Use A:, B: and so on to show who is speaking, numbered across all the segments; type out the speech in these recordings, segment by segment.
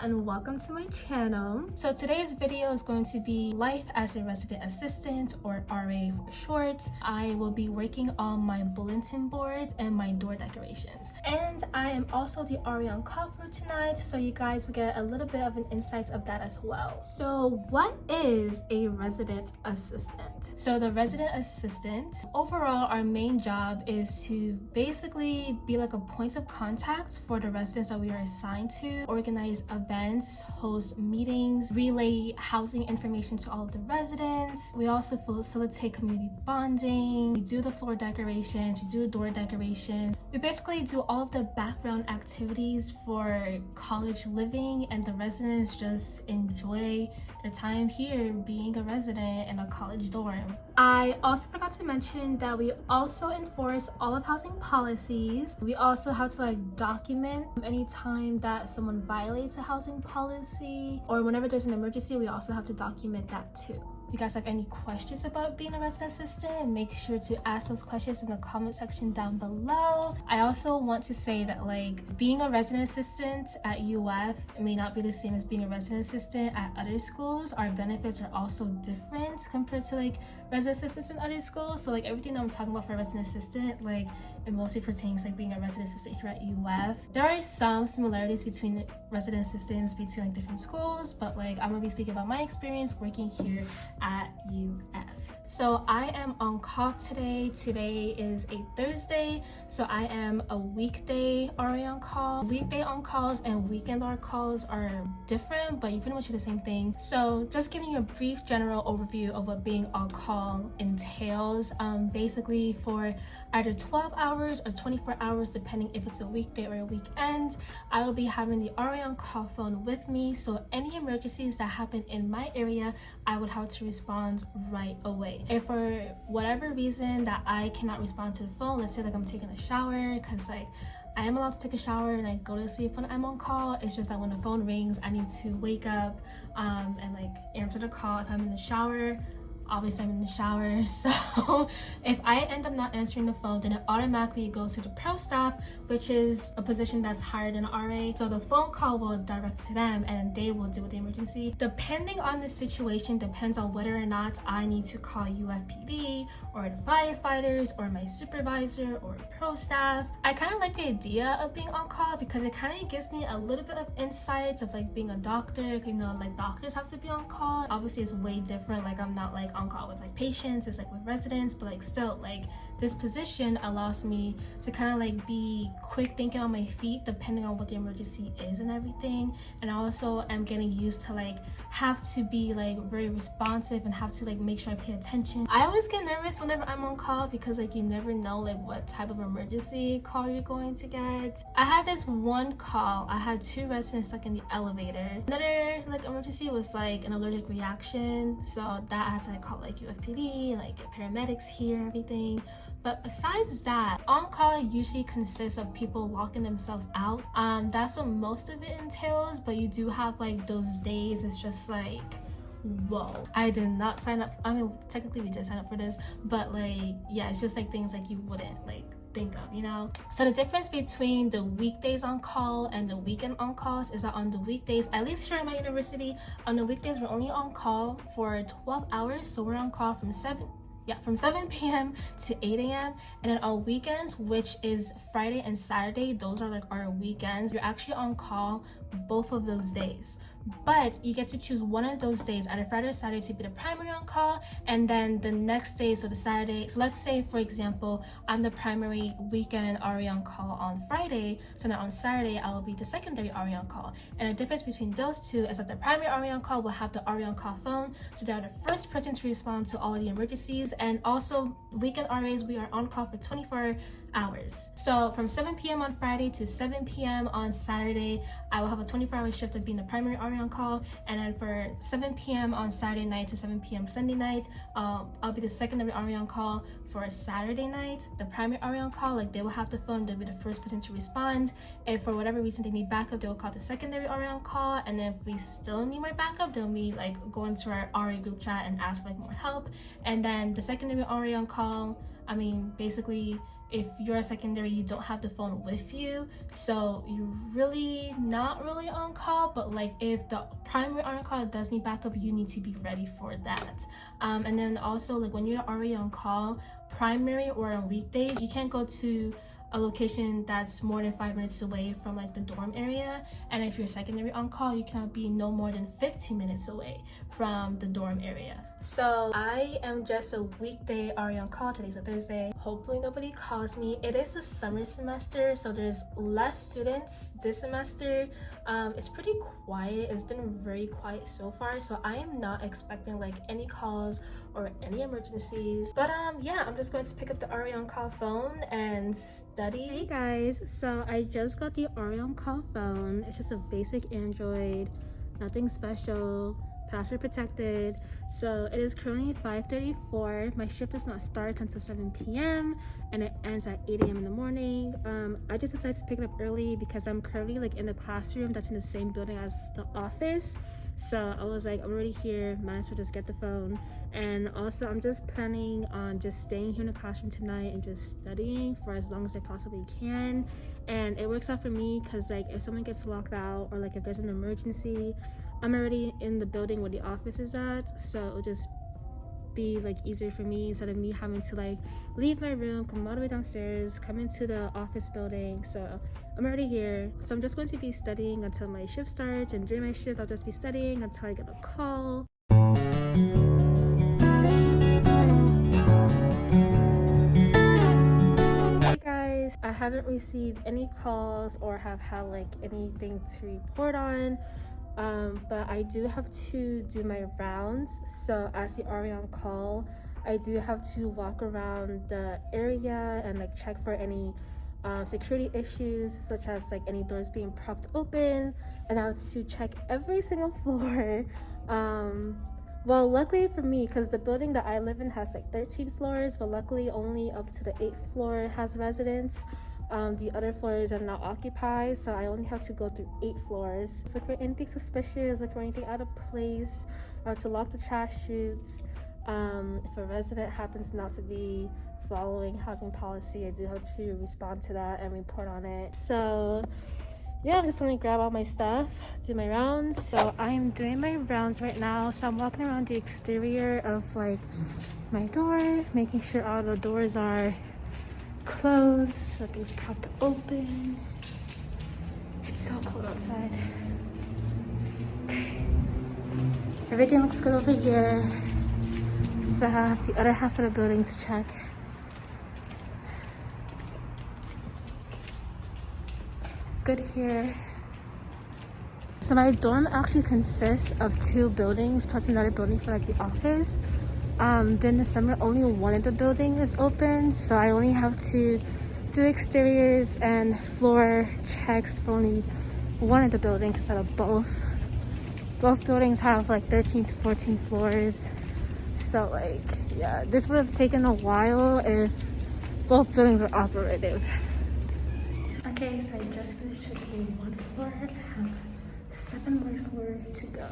A: and welcome to my channel. So today's video is going to be life as a resident assistant, or RA for short. I will be working on my bulletin board and my door decorations, and I am also the RA on call for tonight, so you guys will get a little bit of an insight of that as well. So what is a resident assistant? So the resident assistant, overall our main job is to basically be like a point of contact for the residents that we are assigned to, organize events, host meetings, relay housing information to all of the residents. We also facilitate community bonding. We do the floor decorations, we do door decoration. We basically do all of the background activities for college living, and the residents just enjoy their time here being a resident in a college dorm. I also forgot to mention that we also enforce all of housing policies. We also have to document any time that someone violates a housing policy, or whenever there's an emergency, we also have to document that too. If you guys have any questions about being a resident assistant, make sure to ask those questions in the comment section down below. I also want to say that being a resident assistant at UF may not be the same as being a resident assistant at other schools. Our benefits are also different compared to resident assistants in other schools. So everything that I'm talking about for a resident assistant, it mostly pertains being a resident assistant here at UF. There are some similarities between resident assistants between different schools, but I'm gonna be speaking about my experience working here at UF. So I am on call today. Today is a Thursday, so I am a weekday RA on call. Weekday on calls and weekend on calls are different, but you pretty much do the same thing. So just giving you a brief general overview of what being on call entails. Basically for either 12 hours or 24 hours, depending if it's a weekday or a weekend, I will be having the RA on call phone with me. So any emergencies that happen in my area, I would have to respond right away. If for whatever reason that I cannot respond to the phone, let's say I'm taking a shower, because I am allowed to take a shower and I go to sleep when I'm on call. It's just that when the phone rings, I need to wake up and answer the call. If I'm in the shower, obviously I'm in the shower, so if I end up not answering the phone, then it automatically goes to the pro staff, which is a position that's higher than RA. So the phone call will direct to them and they will deal with the emergency. Depending on the situation, depends on whether or not I need to call UFPD or the firefighters or my supervisor or pro staff. I kind of like the idea of being on call because it kind of gives me a little bit of insight of being a doctor. Doctors have to be on call. Obviously it's way different. I'm not on call with patients, it's with residents, but still this position allows me to kind of be quick thinking on my feet depending on what the emergency is and everything. And I also am getting used to have to be very responsive and have to make sure I pay attention. I always get nervous whenever I'm on call because you never know what type of emergency call you're going to get. I had this one call, I had two residents stuck in the elevator. Another emergency was an allergic reaction, so that I had to call UFPD and get paramedics here and everything. But besides that, on call usually consists of people locking themselves out. That's what most of it entails, but you do have those days it's just whoa, I did not sign up. I mean, technically we did sign up for this, but yeah, it's just things you wouldn't think of, So the difference between the weekdays on call and the weekend on calls is that on the weekdays, at least here at my university, on the weekdays we're only on call for 12 hours. So we're on call from 7 p.m. to 8 a.m. and then on weekends, which is Friday and Saturday, those are our weekends, you're actually on call both of those days. But you get to choose one of those days, either Friday or Saturday, to be the primary on call, and then the next day, so the Saturday. So let's say, for example, I'm the primary weekend RA on call on Friday, so now on Saturday I will be the secondary RA on call. And the difference between those two is that the primary RA on call will have the RA on call phone, so they are the first person to respond to all of the emergencies. And also weekend RAs, we are on call for 24 hours. So from 7 p.m. on Friday to 7 p.m. on Saturday, I will have a 24-hour shift of being the primary RA on call, and then for 7 p.m. on Saturday night to 7 p.m. Sunday night, I'll be the secondary RA on call. For Saturday night, the primary RA on call, they will have the phone, they'll be the first person to respond. If for whatever reason they need backup, they will call the secondary RA on call, and then if we still need more backup, then we go into our RA group chat and ask for more help. And then the secondary RA on call, basically if you're a secondary, you don't have the phone with you, so you're really not really on call. But like if the primary on call does need backup, you need to be ready for that. And then also, like when you're already on call, primary or on weekdays, you can't go to a location that's more than 5 minutes away from like the dorm area, and if you're secondary on call, you cannot be no more than 15 minutes away from the dorm area. So I am just a weekday RA on call. Today's a Thursday. Hopefully nobody calls me. It is a summer semester, so there's less students this semester. It's pretty quiet. It's been very quiet so far, so I am not expecting like any calls or any emergencies. But yeah, I'm just going to pick up the RA on call phone and study. Hey guys, so I just got the RA on call phone. It's just a basic Android, nothing special, password protected. So it is currently 5:34. My shift does not start until 7 p.m. and it ends at 8 a.m. in the morning. I just decided to pick it up early because I'm currently like in the classroom that's in the same building as the office. So I was like, I'm already here, might as well just get the phone. And also I'm just planning on just staying here in the classroom tonight and just studying for as long as I possibly can. And it works out for me because like if someone gets locked out or like if there's an emergency, I'm already in the building where the office is at, so it'll just be like easier for me instead of me having to like leave my room, come all the way downstairs, come into the office building. So I'm already here, so I'm just going to be studying until my shift starts, and during my shift I'll just be studying until I get a call. Hey guys, I haven't received any calls or have had like anything to report on. But I do have to do my rounds. So as the RA on call, I do have to walk around the area and like check for any security issues, such as like any doors being propped open, and I have to check every single floor. Well, luckily for me, because the building that I live in has like 13 floors, but luckily only up to the 8th floor has residents. The other floors are not occupied, so I only have to go through 8 floors. Look for anything suspicious, look for anything out of place. I have to lock the trash chutes. If a resident happens not to be following housing policy, I do have to respond to that and report on it. So yeah, I'm just gonna grab all my stuff, do my rounds. So I am doing my rounds right now. So I'm walking around the exterior of like my door, making sure all the doors are closed, nothing's propped open. It's so cold outside. Everything looks good over here. So I have the other half of the building to check. Good here. So my dorm actually consists of 2 buildings plus another building for like the office. During the summer, only one of the buildings is open, so I only have to do exteriors and floor checks for only one of the buildings instead of both. Both buildings have like 13 to 14 floors, so like yeah, this would have taken a while if both buildings were operative. Okay, so I just finished checking 1 floor. I have 7 more floors to go.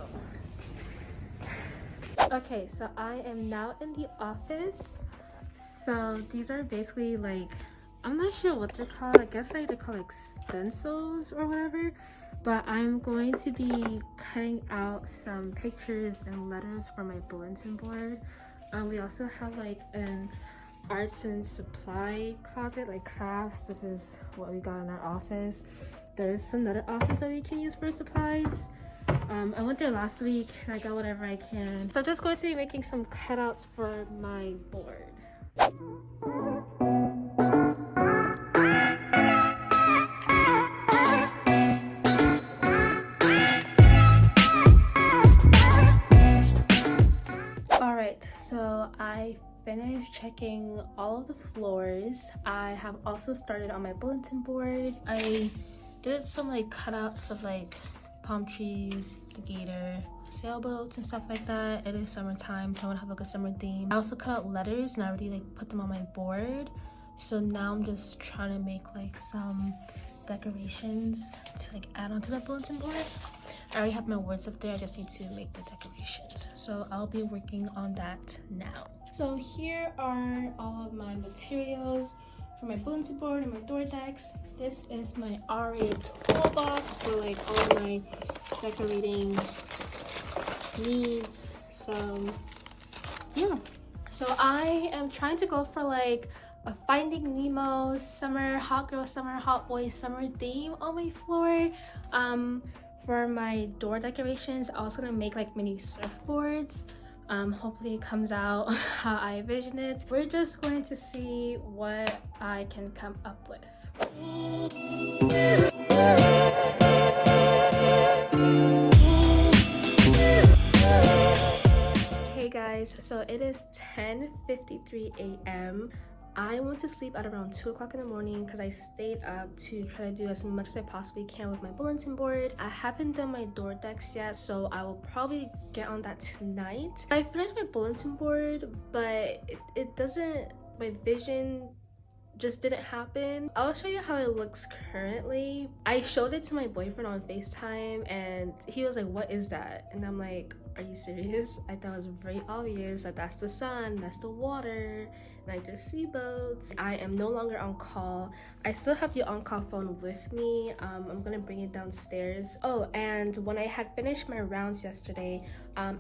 A: Okay, so I am now in the office. So these are basically like, I'm not sure what they're called. I guess like they're called like stencils or whatever. But I'm going to be cutting out some pictures and letters for my bulletin board. We also have like an arts and supply closet, like crafts. This is what we got in our office. There's another office that we can use for supplies. I went there last week and I got whatever I can. So I'm just going to be making some cutouts for my board. Alright, so I finished checking all of the floors. I have also started on my bulletin board. I did some like cutouts of like palm trees, the gator, sailboats and stuff like that. It is summertime, so I want to have like a summer theme. I also cut out letters and I already like put them on my board. So now I'm just trying to make like some decorations to like add onto the bulletin board. I already have my words up there, I just need to make the decorations. So I'll be working on that now. So here are all of my materials for my bulletin board and my door decks. This is my RA toolbox for like all my decorating needs. So yeah, so I am trying to go for like a Finding Nemo summer hot girl summer hot boy summer theme on my floor. For my door decorations, I was gonna make like mini surfboards. Hopefully it comes out how I envision it. We're just going to see what I can come up with. Hey guys, so it is 10:53 a.m. I went to sleep at around 2 o'clock in the morning because I stayed up to try to do as much as I possibly can with my bulletin board. I haven't done my door decks yet, so I will probably get on that tonight. I finished my bulletin board, but it doesn't, my vision just didn't happen. I'll show you how it looks currently. I showed it to my boyfriend on FaceTime and he was like, "What is that?" And I'm like, "Are you serious?" I thought it was very obvious that that's the sun, that's the water, and I just see boats. I am no longer on call. I still have the on-call phone with me. I'm gonna bring it downstairs. Oh, and when I had finished my rounds yesterday,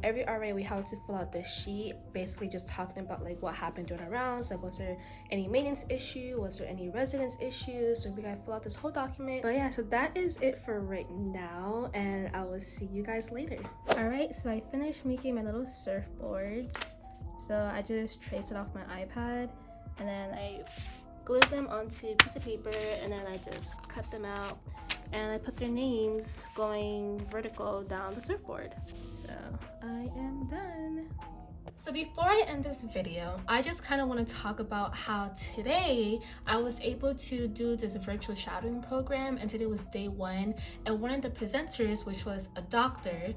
A: every RA we have to fill out this sheet, basically just talking about like what happened during our rounds, like was there any maintenance issue, was there any residence issues, so we gotta fill out this whole document. But yeah, so that is it for right now, and I will see you guys later. All right, so I finished making my little surfboards. So I just traced it off my iPad and then I glued them onto a piece of paper and then I just cut them out and I put their names going vertical down the surfboard. So I am done. So before I end this video, I just kind of want to talk about how today I was able to do this virtual shadowing program, and today was day 1, and one of the presenters, which was a doctor,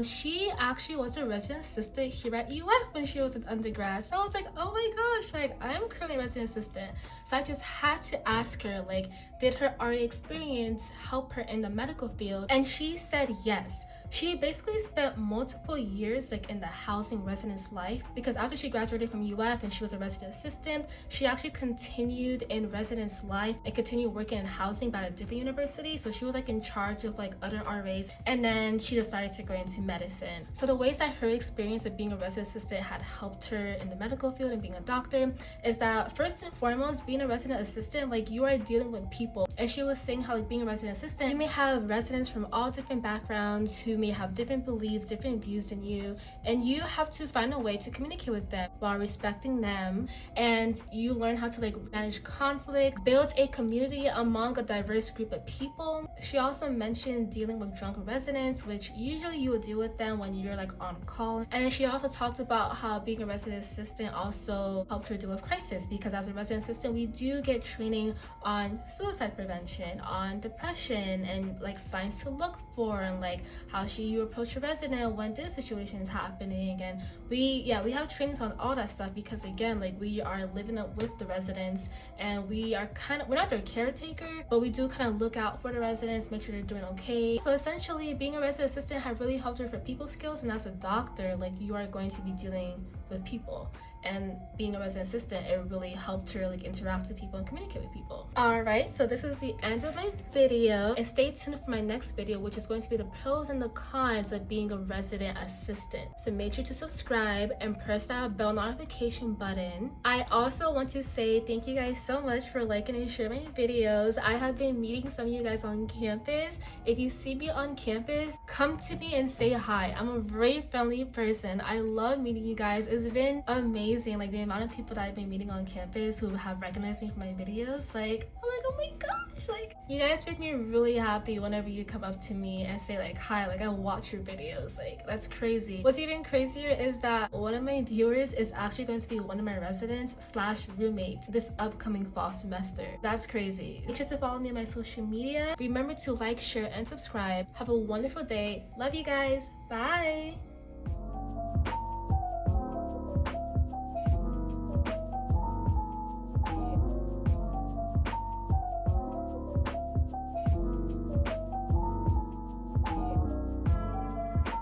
A: she actually was a resident assistant here at UF when she was an undergrad. So I was like, oh my gosh, like I'm currently a resident assistant. So I just had to ask her, like, did her RA experience help her in the medical field? And she said yes. She basically spent multiple years like in the housing residence life, because after she graduated from UF and she was a resident assistant, she actually continued in residence life and continued working in housing but at a different university. So she was like in charge of like other RAs, and then she decided to go into medicine. So the ways that her experience of being a resident assistant had helped her in the medical field and being a doctor is that first and foremost, being a resident assistant, like you are dealing with people. And she was saying how like being a resident assistant, you may have residents from all different backgrounds who may have different beliefs, different views than you, and you have to find a way to communicate with them while respecting them. And you learn how to like manage conflict, build a community among a diverse group of people. She also mentioned dealing with drunk residents, which usually you would deal with them when you're like on call. And then she also talked about how being a resident assistant also helped her deal with crisis, because as a resident assistant we do get training on suicide prevention, on depression, and like signs to look for, and like how you approach a resident when this situation is happening. And we have trainings on all that stuff, because again, like we are living up with the residents, and we are we're not their caretaker, but we do kind of look out for the residents, make sure they're doing okay. So essentially being a resident assistant had really helped her for people skills, and as a doctor, like you are going to be dealing with people, and being a resident assistant, it really helped her like interact with people and communicate with people. All right, so this is the end of my video, and stay tuned for my next video, which is going to be the pros and the cons of being a resident assistant. So make sure to subscribe and press that bell notification button. I also want to say thank you guys so much for liking and sharing my videos. I have been meeting some of you guys on campus. If you see me on campus, come to me and say hi. I'm a very friendly person. I love meeting you guys. It's been amazing, like the amount of people that I've been meeting on campus who have recognized me from my videos. Like, I'm like, oh my gosh, like you guys make me really happy whenever you come up to me and say like hi, like I watch your videos. Like that's crazy. What's even crazier is that one of my viewers is actually going to be one of my residents slash roommates this upcoming fall semester. That's crazy. Make sure to follow me on my social media. Remember to like, share, and subscribe. Have a wonderful day. Love you guys. Bye.